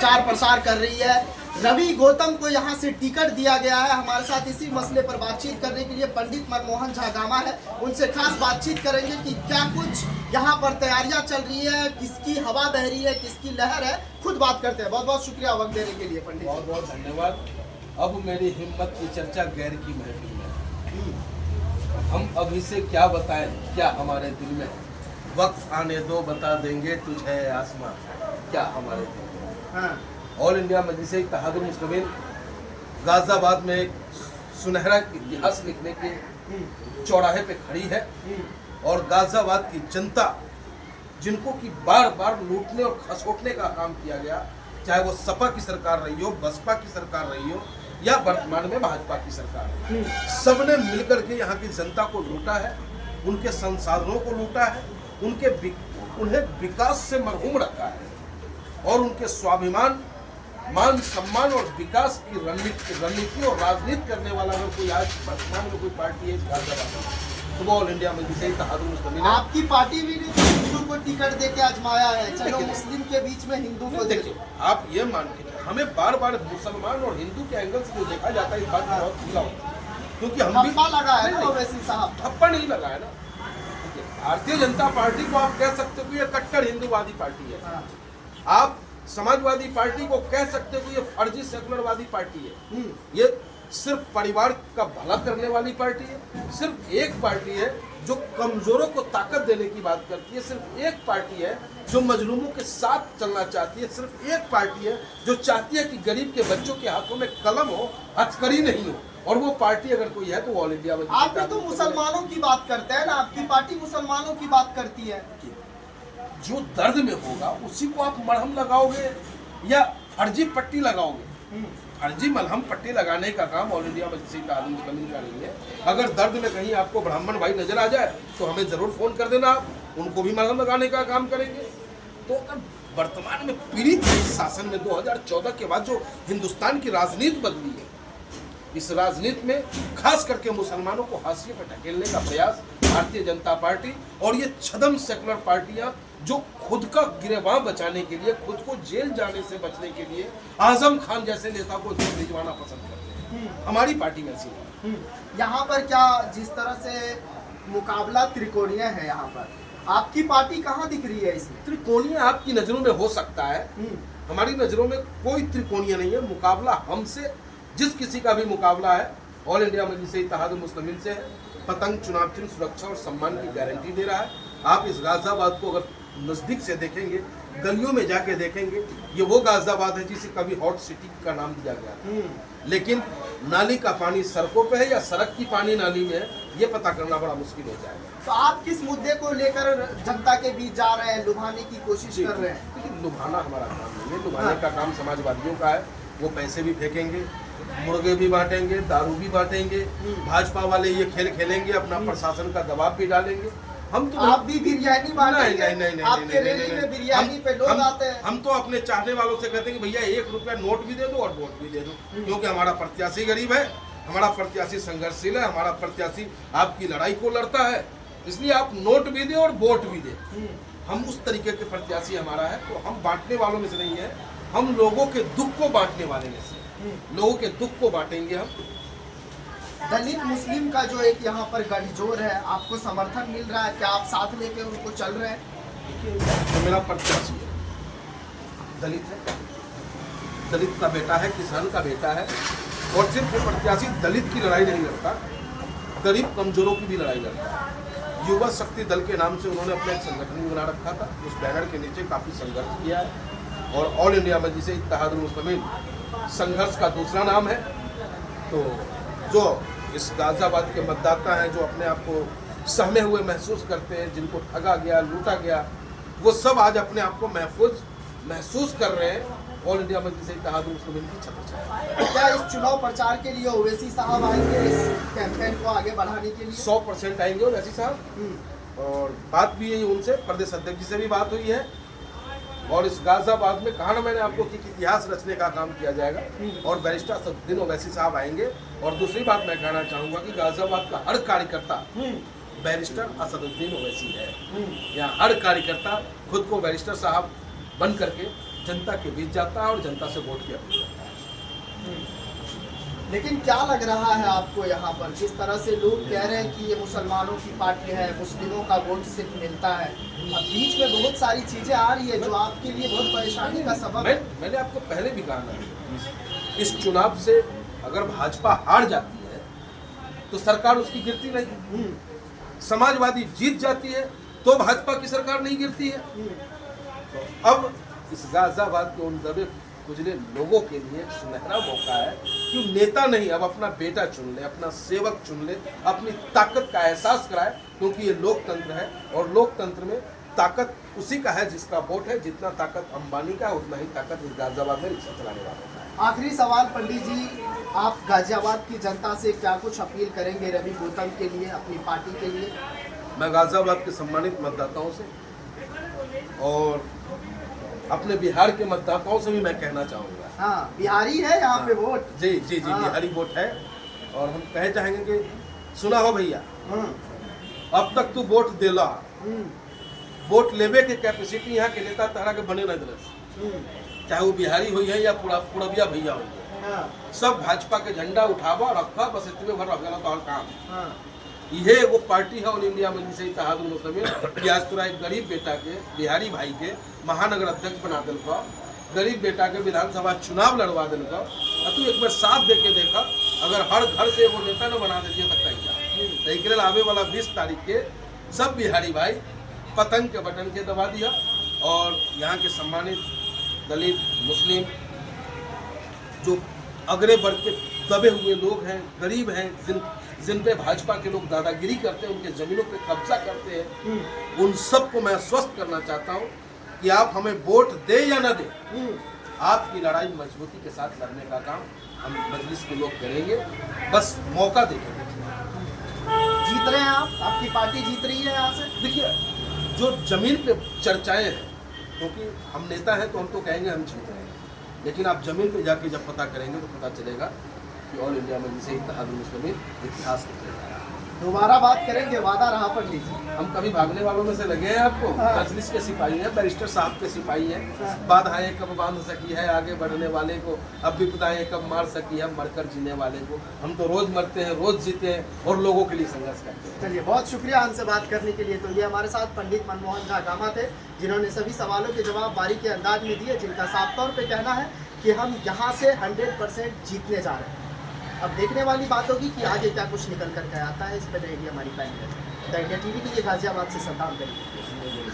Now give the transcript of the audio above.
प्रचार प्रसार कर रही है। रवि गौतम को यहाँ से टिकट दिया गया है। हमारे साथ इसी मसले पर बातचीत करने के लिए पंडित मनमोहन झा गामा है। उनसे खास बातचीत करेंगे कि क्या कुछ यहाँ पर तैयारियां चल रही है, किसकी हवा बह रही है, किसकी लहर है। खुद बात करते हैं। बहुत बहुत शुक्रिया वक्त देने के लिए पंडित। बहुत बहुत धन्यवाद। अब मेरी हिम्मत की चर्चा गैर की महफिल में। हम अभी से क्या बताएं, क्या हमारे दिल में। वक्त आने दो, बता देंगे तुझे आसमां, क्या हमारे दिल में। हाँ। ऑल इंडिया मजलिस इत्तेहादुल मुस्लिमीन गाजियाबाद में एक सुनहरा इतिहास लिखने के चौराहे पे खड़ी है और गाजियाबाद की जनता, जिनको कि बार बार लूटने और खसोटने का काम किया गया, चाहे वो सपा की सरकार रही हो, बसपा की सरकार रही हो या वर्तमान में भाजपा की सरकार, सबने मिलकर के यहाँ की जनता को लूटा है, उनके संसाधनों को लूटा है, उन्हें विकास से मरहूम रखा है और उनके स्वाभिमान, मान सम्मान और विकास की रणनीति और राजनीति करने वाला अगर कोई आज वर्तमान में कोई पार्टी है गाजियाबाद, तो वो ऑल इंडिया मजलिस इत्तेहादुल मुस्लिमीन। आपकी पार्टी भी ने हिंदू को टिकट देके आजमाया है। चलो मुस्लिम के बीच में हिंदू को देखिए, आप ये मान के हमें बार बार मुसलमान और हिंदू के एंगल से जो देखा जाता है, इस बात में बहुत खुला होता है, क्योंकि हम भी ठप्पा लगा है ना ओवैसी साहब। ठप्पा नहीं लगा है ना। भारतीय जनता पार्टी को आप कह सकते हो ये कट्टर हिंदूवादी पार्टी है। आप समाजवादी पार्टी को कह सकते हो ये फर्जी सेकुलरवादी पार्टी है। ये सिर्फ परिवार का भला करने वाली पार्टी है। सिर्फ एक पार्टी है जो कमजोरों को ताकत देने की बात करती है। सिर्फ एक पार्टी है जो मजलूमों के साथ चलना चाहती है। सिर्फ एक पार्टी है जो चाहती है कि गरीब के बच्चों के हाथों में कलम हो, हथकड़ी नहीं हो। और वो पार्टी अगर कोई है तो ऑल इंडिया में। आप भी तो मुसलमानों की बात करते हैं ना, आपकी पार्टी मुसलमानों की बात करती है। जो दर्द में होगा उसी को आप मरहम लगाओगे या फर्जी पट्टी लगाओगे। फर्जी मलहम पट्टी लगाने का काम ऑल इंडिया मजलिस इत्तेहादुल मुस्लिमीन का नहीं है। अगर दर्द में कहीं आपको ब्राह्मण भाई नजर आ जाए तो हमें जरूर फोन कर देना, आप उनको भी मलहम लगाने का काम करेंगे। तो अगर वर्तमान में पीड़ित शासन में 2014 के बाद जो हिंदुस्तान की राजनीति बदली है, इस राजनीति में खास करके मुसलमानों को हाशिए पर ढकेलने का प्रयास भारतीय जनता पार्टी और ये छदम सेकुलर पार्टियां जो खुद का गिरेबान बचाने के लिए, खुद को जेल जाने से बचने के लिए आजम खान जैसे नेता को जेल भिजवाना पसंद करते हैं, हमारी पार्टी में ऐसी है। यहाँ पर क्या जिस तरह से मुकाबला त्रिकोणीय है, यहाँ पर आपकी पार्टी कहाँ दिख रही है इसमें? त्रिकोणीय आपकी नजरों में हो सकता है, हमारी नजरों में कोई त्रिकोणीय नहीं है। मुकाबला हमसे, जिस किसी का भी मुकाबला है ऑल इंडिया मजलिस इत्तेहादुल मुस्लिमीन से है। पतंग चुनाव चिन्ह सुरक्षा और सम्मान की गारंटी दे रहा है। आप इस गाजियाबाद को अगर नजदीक से देखेंगे, गलियों में जाके देखेंगे, ये वो गाजियाबाद है जिसे कभी हॉट सिटी का नाम दिया गया था। लेकिन नाली का पानी सड़कों पे है या सड़क की पानी नाली में है, ये पता करना बड़ा मुश्किल हो जाएगा। तो आप किस मुद्दे को लेकर जनता के बीच जा रहे हैं, लुभाने की कोशिश कर रहे हैं? लेकिन लुभाना हमारा काम नहीं है। लुभाने का काम समाजवादियों का है। वो पैसे भी फेंकेंगे, मुर्गे भी बांटेंगे, दारू भी बांटेंगे। भाजपा वाले ये खेल खेलेंगे, अपना प्रशासन का दबाव भी डालेंगे। हम तो आप भी बिरयानी बांटेंगे? नहीं, आपके रैली में बिरयानी पे लोग आते हैं। हम तो अपने चाहने वालों से कहते हैं कि भैया 1 रुपया नोट भी दे दो और वोट भी दे दो, क्योंकि हमारा प्रत्याशी गरीब है, हमारा प्रत्याशी संघर्षशील है, हमारा प्रत्याशी आपकी लड़ाई को लड़ता है, इसलिए आप नोट भी दे और वोट भी दे। हम उस तरीके के प्रत्याशी हमारा है। तो हम बांटने वालों में से नहीं है, हम लोगों के दुख को बांटने वाले में से। लोगों के दुख को बांटेंगे हम। दलित मुस्लिम का जो एक यहाँ पर गठजोड़ है, आपको समर्थन मिल रहा है क्या? आप साथ लेके उनको चल रहे हैं? देखिए, मेरा प्रत्याशी है, दलित है, दलित का बेटा है, किसान का बेटा है। और सिर्फ वो प्रत्याशी दलित की लड़ाई नहीं लड़ता, गरीब कमजोरों की भी लड़ाई लड़ता है। युवा शक्ति दल के नाम से उन्होंने अपना एक संगठन भी बना रखा था। उस बैनर के नीचे काफ़ी संघर्ष किया है और ऑल इंडिया मजलिस इत्तेहादुल मुस्लिमीन संघर्ष का दूसरा नाम है। तो जो इस गाजियाबाद के मतदाता हैं, जो अपने आप को सहमे हुए महसूस करते हैं, जिनको ठगा गया, लूटा गया, वो सब आज अपने आप को महसूस कर रहे हैं ऑल इंडिया मजलिस इत्तेहादुल मुस्लिमीन की छत्रछाया। क्या इस चुनाव प्रचार के लिए ओवैसी साहब आएंगे इस कैंपेन को आगे बढ़ाने के लिए? 100% आएंगे ओवैसी साहब। और बात भी यही, उनसे प्रदेश अध्यक्ष जी से भी बात हुई है। और इस गाजियाबाद में कहा ना मैंने आपको कि इतिहास रचने का काम किया जाएगा और बैरिस्टर असदुद्दीन ओवैसी साहब आएंगे। और दूसरी बात मैं कहना चाहूँगा कि गाजियाबाद का हर कार्यकर्ता बैरिस्टर असदुद्दीन ओवैसी है। यहाँ हर कार्यकर्ता खुद को बैरिस्टर साहब बन करके जनता के बीच जाता है और जनता से वोट की अपील करता है। लेकिन क्या लग रहा है आपको यहाँ पर, जिस तरह से लोग कह रहे हैं कि ये मुसलमानों की पार्टी है, मुस्लिमों का वोट सिर्फ मिलता है, अब बीच में बहुत सारी चीजें आ रही है जो आपके लिए बहुत परेशानी का सबब है। मैंने आपको पहले भी कहा ना, इस चुनाव से अगर भाजपा हार जाती है तो सरकार उसकी गिरती नहीं, समाजवादी जीत जाती है तो भाजपा की सरकार नहीं गिरती है। तो अब इस गाजियाबाद के उन दबे कुचले लोगों के लिए एक सुनहरा मौका है कि नेता नहीं, अब अपना बेटा चुन ले, अपना सेवक चुन ले, अपनी ताकत का एहसास कराए, क्योंकि ये लोकतंत्र है और लोकतंत्र में ताकत उसी का है जिसका वोट है। जितना ताकत अंबानी का है उतना ही ताकत इस गाजियाबाद में रिक्शा चलाने वालों का है। आखिरी सवाल पंडित जी, आप गाजियाबाद की जनता से क्या कुछ अपील करेंगे रवि गौतम के लिए, अपनी पार्टी के लिए? मैं गाजियाबाद के सम्मानित मतदाताओं से और अपने बिहार के मतदाताओं से भी मैं कहना चाहूँगा, हाँ, बिहारी है यहाँ पे वोट। जी जी जी, हाँ। बिहारी वोट है और हम कहे चाहेंगे कि सुना हो भैया, अब तक तू वोट देला, वोट लेवे के कैपेसिटी यहाँ के नेता तरह के बने न दिलस, चाहे वो बिहारी हुई है या पुरबिया भैया हुई है, हाँ, सब भाजपा के झंडा उठावा रखा, बस इतने भर रख गया तो और काम। हाँ, ये वो पार्टी है ऑल इंडिया मजलिस इत्तेहादुल मुस्लिमीन कि आज तोरा एक गरीब बेटा के, बिहारी भाई के महानगर अध्यक्ष बना दिल का, गरीब बेटा के विधानसभा चुनाव लड़वा दिल का, और तू एक बार साथ दे के देखा, अगर हर घर से वो नेता न बना दीजिए सकता है क्या। एक आवे वाला 20 तारीख के सब बिहारी भाई पतंग के बटन के दबा दिया और यहाँ के सम्मानित दलित मुस्लिम जो अगले वर्ग के दबे हुए लोग हैं, गरीब हैं, जिन पे भाजपा के लोग दादागिरी करते हैं, उनके जमीनों पे कब्जा करते हैं, उन सबको मैं आश्वस्त करना चाहता हूँ कि आप हमें वोट दे या न दे, आपकी लड़ाई मजबूती के साथ लड़ने का काम हम मजलिस के लोग करेंगे। बस मौका देंगे। जीत रहे हैं आप, आपकी पार्टी जीत रही है यहाँ से। देखिए, जो जमीन पे चर्चाएं हैं, क्योंकि हम नेता हैं तो हम तो कहेंगे हम जीत रहे हैं, लेकिन आप जमीन पे जाके जब पता करेंगे तो पता चलेगा कि ऑल इंडिया मजलिस इत्तेहादुल मुस्लिमीन इतिहास लिखेगा। दोबारा बात करेंगे, वादा रहा पंडित जी। हम कभी भागने वालों में से लगे हैं आपको? हाँ। मजलिस के सिपाही हैं, बैरिस्टर साहब के सिपाही हैं। बाधाएं कब बांध सकी है आगे बढ़ने वाले को, अब विपदाएं कब मार सकी है मरकर जीने वाले को। हम तो रोज मरते हैं, रोज जीते हैं और लोगों के लिए संघर्ष करते हैं। चलिए, बहुत शुक्रिया हमसे बात करने के लिए। तो ये हमारे साथ पंडित मनमोहन झा गामा थे, जिन्होंने सभी सवालों के जवाब बारीकी अंदाज में दिए, जिनका साफ तौर पर कहना है कि हम यहाँ से 100% जीतने जा रहे हैं। अब देखने वाली बात होगी कि आगे क्या कुछ निकल कर के आता है। इस पर रहेगी हमारी पहली। द इंडिया टीवी के लिए गाजियाबाद से सद्दाम करीम।